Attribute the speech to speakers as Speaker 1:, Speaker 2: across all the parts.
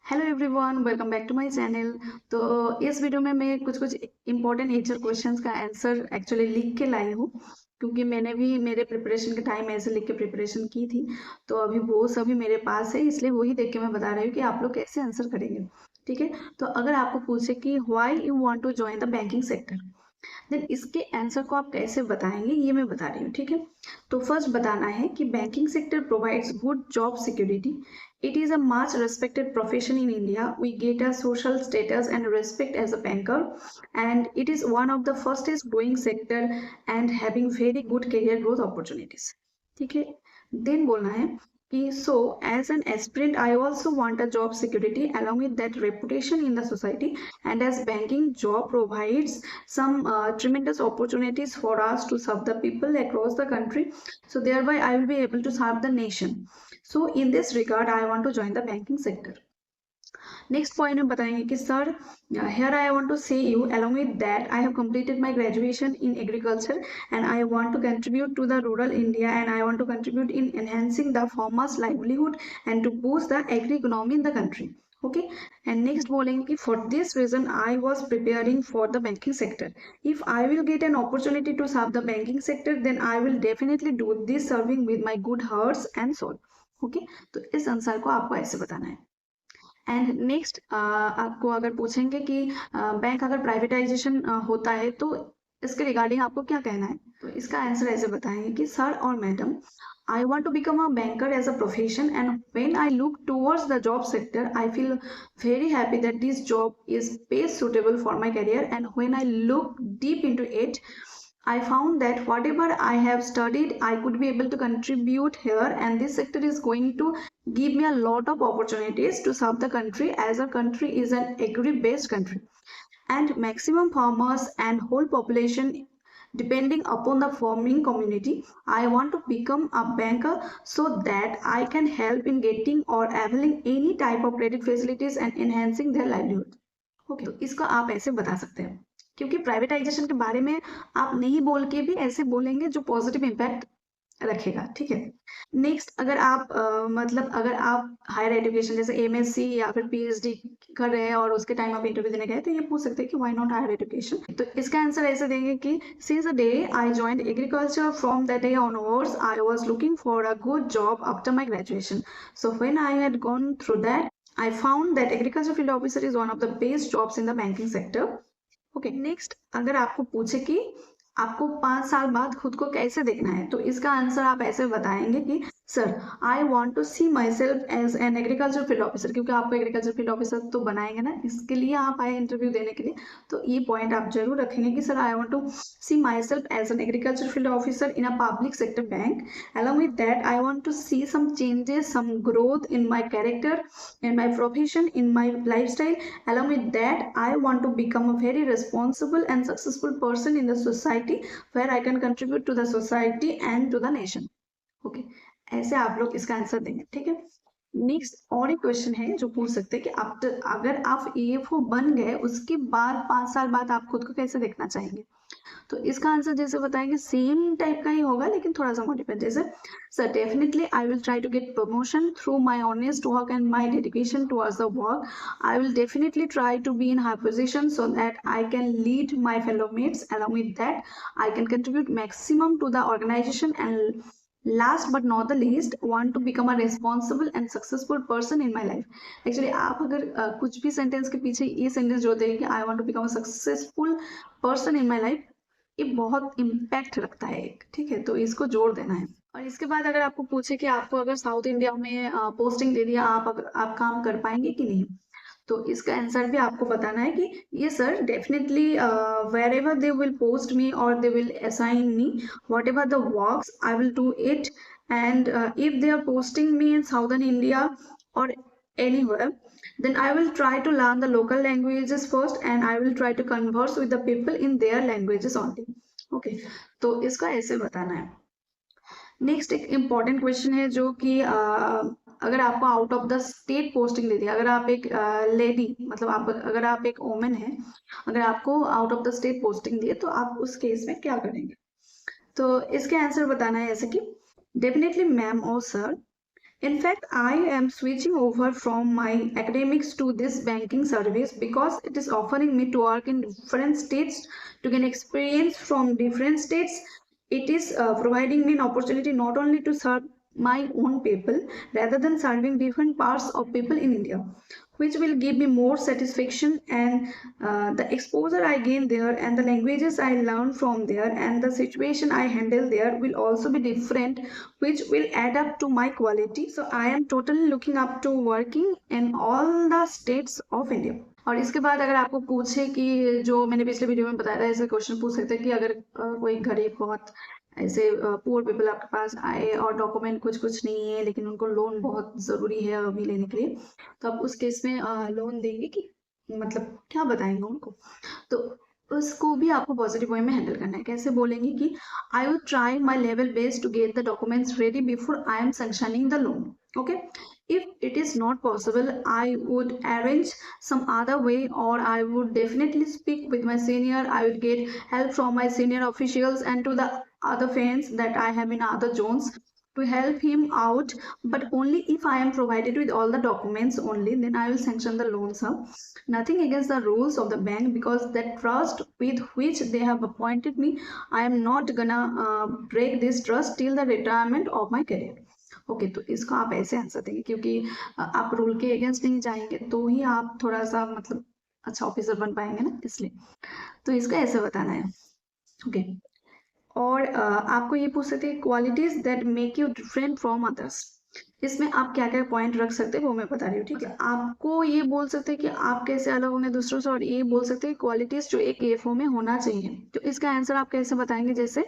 Speaker 1: Hello everyone, welcome back to my channel. तो इस video में मैं कुछ कुछ इंपॉर्टेंट नेचर क्वेश्चंस का आंसर एक्चुअली लिख के लाई हूँ, क्योंकि मैंने भी मेरे प्रिपरेशन के टाइम ऐसे लिख के प्रिपरेशन की थी। तो अभी वो सभी मेरे पास है, इसलिए वही देख के मैं बता रही हूँ कि आप लोग कैसे आंसर करेंगे। ठीक है, तो अगर आपको पूछे कि why you want to join the banking sector, then इसके आंसर को आप कैसे बताएंगे ये मैं बता रही हूँ। ठीक है, तो फर्स्ट बताना है कि banking sector provides good job security. It is a much respected profession in India. We get a social status and respect as a banker, and it is one of the fastest growing sector and having very good career growth opportunities. ठीक है, then बोलना है कि so as an aspirant I also want a job security along with that reputation in the society, and as banking job provides some tremendous opportunities for us to serve the people across the country, so thereby I will be able to serve the nation. So in this regard I want to join the banking sector. Next point में बताएंगे कि sir here I want to say you along with that I have completed my graduation in agriculture and I want to contribute to the rural India and I want to contribute in enhancing the farmers livelihood and to boost the agri economy in the country. Okay, and next बोलेंगे कि for this reason I was preparing for the banking sector. If I will get an opportunity to serve the banking sector, then I will definitely do this serving with my good hearts and soul. Okay, तो इस answer को आपको ऐसे बताना है। And next आपको अगर पूछेंगे कि बैंक अगर प्राइवेटाइजेशन होता है तो इसके रिगार्डिंग आपको क्या कहना है, तो इसका आंसर ऐसे बताएंगे कि सर और madam, I want to become a banker as a profession, and when I look towards the job sector I feel very happy that this job is best suitable for my career, and when I look deep into it I found that whatever I have studied, I could be able to contribute here, and this sector is going to give me a lot of opportunities to serve the country, as our country is an agri-based country. And maximum farmers and whole population depending upon the farming community. I want to become a banker so that I can help in getting or availing any type of credit facilities and enhancing their livelihood. Okay, तो इसको आप ऐसे बता सकते हैं, क्योंकि privatisation के बारे में आप नहीं बोल के भी ऐसे बोलेंगे जो पॉजिटिव इम्पैक्ट रखेगा। ठीक है, नेक्स्ट अगर आप मतलब अगर आप हायर एजुकेशन जैसे एमएससी या फिर पीएचडी कर रहे हैं और उसके टाइम आप इंटरव्यू देने गए तो ये पूछ सकते हैं कि व्हाई नॉट हायर एजुकेशन। तो इसका आंसर ऐसे देंगे कि since the day I joined agriculture from that day onwards I was looking for a good job after my graduation, so when I had gone through that I found that agriculture field officer is one of the best jobs in the banking sector. Okay, next अगर आपको पूछे कि आपको 5 साल बाद खुद को कैसे देखना है, तो इसका आंसर आप ऐसे बताएंगे कि sir I want to see myself as an agriculture field officer, क्योंकि आपको एग्रीकल्चर फील्ड ऑफिसर तो बनाएंगे ना, इसके लिए आप आए इंटरव्यू देने के लिए। तो ये पॉइंट आप जरूर रखेंगे कि sir I want to see myself as an agriculture field officer in a public sector bank. Along with that I want to see some changes, some growth in my character, in my profession, in my lifestyle. Along with that I want to become a very responsible and successful person in the society where I can contribute to the society and to the nation. Okay, ऐसे आप लोग इसका answer देंगे। ठीक है, next और एक question है जो पूछ सकते हैं कि आफ्टर अगर आप एएफओ बन गए उसके बाद 5 साल बाद आप खुद को कैसे देखना चाहेंगे, तो इसका आंसर जैसे बताएंगे सेम टाइप का ही होगा लेकिन थोड़ा सा मॉडिफाइड। जैसे sir definitely I will try to get promotion through my honest work and my dedication towards the work. I will definitely try to be in high position so that I can lead my fellow mates. Along with that I can contribute maximum to the organization, and last but not the least want to become a responsible and successful person in my life. Actually आप अगर कुछ भी sentence के पीछे ये sentence जोड़ देंगे कि I want to become a successful person in my life, ये बहुत इम्पैक्ट रखता है एक। ठीक है, तो इसको जोड़ देना है। और इसके बाद अगर आपको पूछे कि आपको अगर साउथ इंडिया में पोस्टिंग दे दिया, आप काम कर पाएंगे कि नहीं, तो इसका आंसर भी आपको बताना है कि ये sir definitely wherever they will post me और they will assign me whatever the works I will do it, and if they are posting me in southern India or anywhere, then I will try to learn the local languages first and I will try to converse with the people in their languages only. Okay, तो इसका ऐसे बताना है। Next एक important question है जो कि अगर आपको out of the state posting दे दिया, अगर आप एक लेडी मतलब आप अगर आप एक वोमेन है, अगर आपको out of the state posting दिए तो आप उस केस में क्या करेंगे, तो इसके आंसर बताना है ऐसे कि डेफिनेटली मैम और sir, In fact, I am switching over from my academics to this banking service because it is offering me to work in different states to gain experience from different states. It is providing me an opportunity not only to serve my own people rather than serving different parts of people in India, which will give me more satisfaction, and the exposure I gain there and the languages I learn from there and the situation I handle there will also be different, which will add up to my quality. So I am totally looking up to working in all the states of India. और इसके बाद अगर आपको पूछे कि जो मैंने पिछले वीडियो में बताया था, ऐसे क्वेश्चन पूछ सकते हैं कि अगर कोई गरीब बहुत ऐसे पुअर पीपल आपके पास आए और डॉक्यूमेंट कुछ कुछ नहीं है लेकिन उनको लोन बहुत ज़रूरी है अभी लेने के लिए, तो आप उस केस में लोन देंगे कि मतलब क्या बताएंगे उनको? तो उसको भी आपको पॉजिटिव वे में हैंडल करना है। कैसे बोलेंगे कि I would try my level best to get the documents ready before I am sanctioning the loan. Okay, if it is not possible, I would arrange some other way, or I would definitely speak with my senior. I would get help from my senior officials and to the other friends that I have in other zones to help him out, but only if I am provided with all the documents only, then I will sanction the loan, sir. Nothing against the rules of the bank, because that trust with which they have appointed me, I am not gonna break this trust till the retirement of my career. Okay, तो इसको आप ऐसे answer देंगे क्योंकि आप rule के against नहीं जाएंगे तो ही आप थोड़ा सा मतलब अच्छा ऑफिसर बन पाएंगे ना, इसलिए तो इसको ऐसे बताना है. ओके, और आपको ये पूछ सकते हैं qualities that make you different from others. इसमें आप क्या क्या पॉइंट रख सकते हैं वो मैं बता रही हूँ, ठीक है. आपको ये बोल सकते हैं कि आप कैसे अलग होंगे दूसरों से, और ये बोल सकते हैं क्वालिटीज जो एक एफओ में होना चाहिए. तो इसका आंसर आप कैसे बताएंगे? जैसे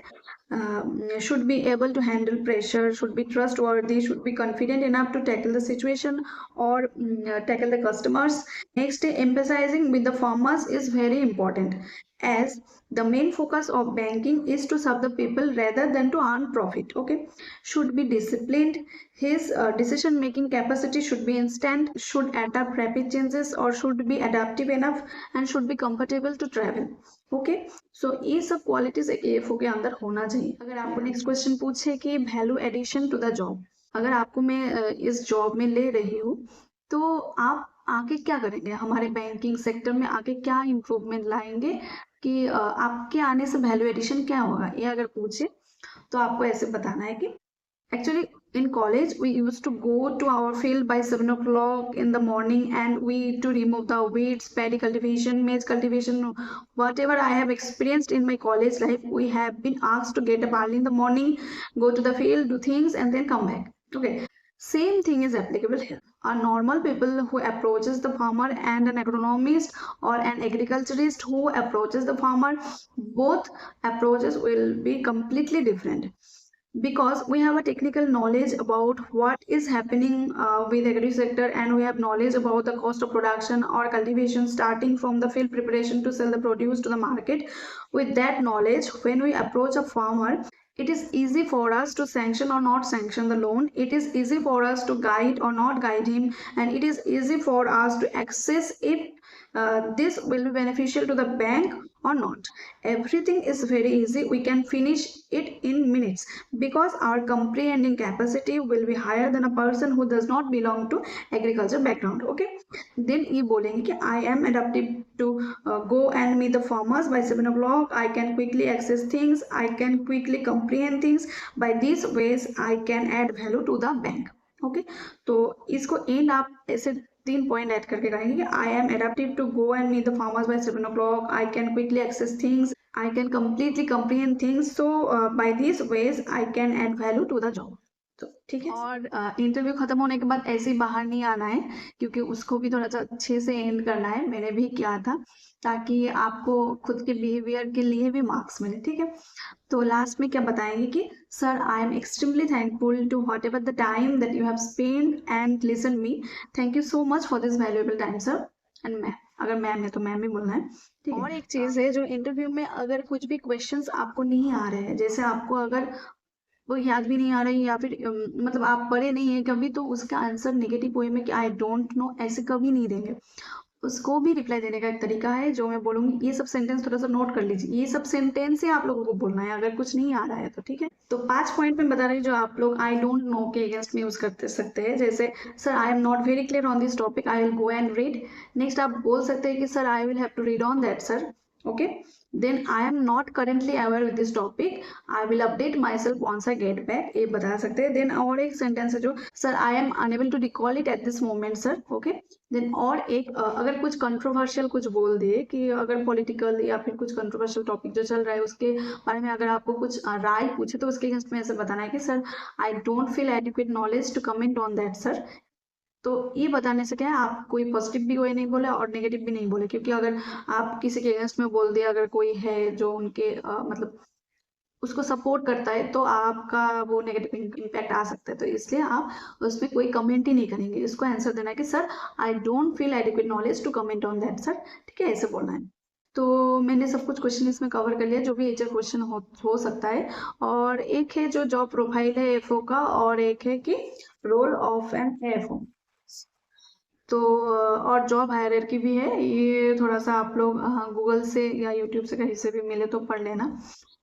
Speaker 1: should be able to handle pressure, should be trustworthy, should be confident enough to tackle the situation or tackle the customers. Next, emphasizing with the farmers is very important, as the main focus of banking is to serve the people rather than to earn profit. Okay, should be disciplined. His decision making capacity should be instant, should adapt rapid changes, or should be adaptive enough, and should be comfortable to travel. Okay, so ये सब qualities एक AFO के अंदर होना चाहिए. अगर आपको next question पूछे कि value addition to the job, अगर आपको मैं इस जॉब में ले रही हूँ तो आप आगे क्या करेंगे, हमारे बैंकिंग सेक्टर में आगे क्या इम्प्रूवमेंट लाएंगे कि आपके आने से वैल्यू एडिशन क्या होगा, ये अगर पूछे तो आपको ऐसे बताना है कि actually in college we used to go to our field by 7 o'clock in the morning, and we to remove the weeds, paddy cultivation, maize cultivation, whatever I have experienced in my college life, we have been asked to get up early in the morning, go to the field, do things, and then come back. Okay, same thing is applicable here. A normal people who approaches the farmer and an agronomist or an agriculturist who approaches the farmer, both approaches will be completely different, because we have a technical knowledge about what is happening with agri sector, and we have knowledge about the cost of production or cultivation starting from the field preparation to sell the produce to the market. With that knowledge, when we approach a farmer, it is easy for us to sanction or not sanction the loan. It is easy for us to guide or not guide him, and it is easy for us to access if this will be beneficial to the bank or not. Everything is very easy. We can finish it in minutes because our comprehending capacity will be higher than a person who does not belong to agriculture background. Okay, then ये बोलेंगे कि I am adaptive to go and meet the farmers by 7 o'clock. I can quickly access things. I can quickly comprehend things. By these ways, I can add value to the bank. Okay, तो इसको and आप ऐसे 3 point add करके करेंगे कि I am adaptive to go and meet the farmers by 7 o'clock. I can quickly access things. I can completely comprehend things. So by these ways I can add value to the job. तो ठीक है. और interview खत्म होने के बाद ऐसे ही बाहर नहीं आना है, क्योंकि उसको भी थोड़ा सा अच्छे से एंड करना है. मैंने भी किया था ताकि आपको खुद के बिहेवियर के लिए भी मार्क्स मिले. ठीक है, तो लास्ट में क्या बताएंगे कि sir I am extremely thankful to whatever the time that you have spend and listen me. Thank you so much for this valuable time sir. And ma'am, अगर मैम है तो मैम भी बोलना है. ठीक है. और एक चीज़ है, जो इंटरव्यू में अगर कुछ भी क्वेश्चंस आपको नहीं आ रहे हैं, जैसे आपको अगर वो याद भी नहीं आ रही या फिर मतलब आप पढ़े नहीं है कभी, तो उसका आंसर नेगेटिव वे में कि आई डोंट नो ऐसे कभी नहीं देंगे. उसको भी रिप्लाई देने का एक तरीका है जो मैं बोलूंगी। ये सब सेंटेंस थोड़ा सा नोट कर लीजिए, ये सब सेंटेंस ही आप लोगों को बोलना है अगर कुछ नहीं आ रहा है तो, ठीक है। तो 5 पॉइंट में बता रही हूँ जो आप लोग आई डोंट नो के अगेंस्ट में यूज करते सकते हैं। जैसे sir I am not very clear on this topic, I will go and read. Next आप बोल सकते हैं कि sir I will have to read on that sir, okay. Then I am not currently aware with this topic, I will update myself once I get back, ये बता सकते हैं। Then और एक सेंटेंस है जो sir I am unable to recall it at this moment sir, okay. Then और एक अगर कुछ कंट्रोवर्शियल कुछ बोल दिए कि अगर पॉलिटिकल या फिर कुछ कंट्रोवर्शियल टॉपिक जो चल रहा है उसके बारे में अगर आपको कुछ राय पूछे तो उसके अगेंस्ट में ऐसे बताना है कि sir I don't feel adequate knowledge to comment on that sir. तो ये बताने से क्या है, आप कोई पॉजिटिव भी कोई नहीं बोले और नेगेटिव भी नहीं बोले, क्योंकि अगर आप किसी के अगेंस्ट में बोल दिया, अगर कोई है जो उनके मतलब उसको सपोर्ट करता है तो आपका वो नेगेटिव इम्पैक्ट आ सकता है। तो इसलिए आप उसमें कोई कमेंट ही नहीं करेंगे, इसको आंसर देना है कि sir I don't feel adequate knowledge to comment on that sir, ठीक है, ऐसे बोलना है। तो मैंने सब कुछ क्वेश्चन इसमें कवर कर लिया जो भी एचआर क्वेश्चन हो सकता है। और एक है जो जॉब प्रोफाइल है एफओ का, और एक है कि रोल ऑफ एन एफओ। तो और जॉब हायरार्की भी है, ये थोड़ा सा आप लोग गूगल से या यूट्यूब से कहीं से भी मिले तो पढ़ लेना,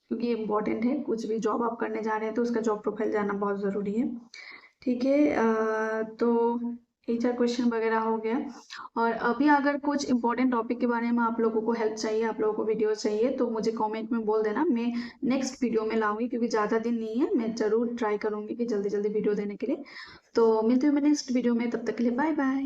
Speaker 1: क्योंकि ये इम्पोर्टेंट है। कुछ भी जॉब आप करने जा रहे हैं तो उसका जॉब प्रोफाइल जानना बहुत ज़रूरी है, ठीक है। तो एचआर क्वेश्चन वगैरह हो गया। और अभी अगर कुछ इंपॉर्टेंट टॉपिक के बारे में आप लोगों को हेल्प चाहिए, आप लोगों को वीडियो चाहिए, तो मुझे कमेंट में बोल देना, मैं नेक्स्ट वीडियो में लाऊंगी, क्योंकि ज़्यादा दिन नहीं है, मैं ज़रूर ट्राई करूंगी कि जल्दी जल्दी वीडियो देने के लिए। तो मिलती हूँ मैं नेक्स्ट वीडियो में, तब तक के लिए बाय बाय।